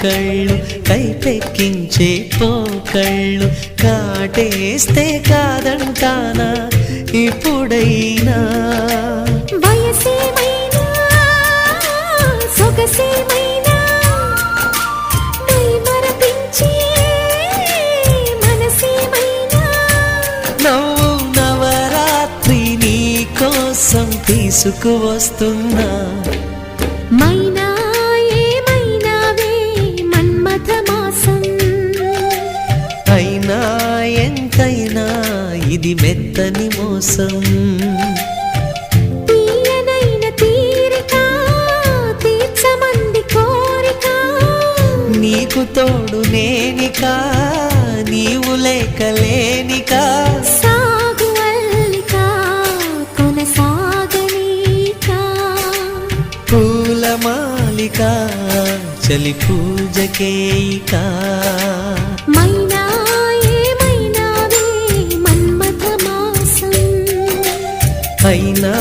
కళ్ళు కైపెక్కించే పోకళ్ళు కాటేస్తే కాదంటానా ఇప్పుడైనా వయసేమైనా సొగసేమైనా మరపించే మనసేమైనా నవ్వు నవరాత్రి నీ కోసం తీసుకువస్తున్నా మైనా ఏమైనావే మన్మథ మాసం అయినా ఎంతైనా ఇది మెత్తని మోసం తీయనైన తీరిక తీర్చమంది కోరిక నీకు తోడు నేనిక నీవు లేకలేనిక సాగు అల్లిక కొనసాగనీక పూలమాలిక చలి పూజకేయిక మైనా ఏమైనావే మన్మథ మాసం అయినా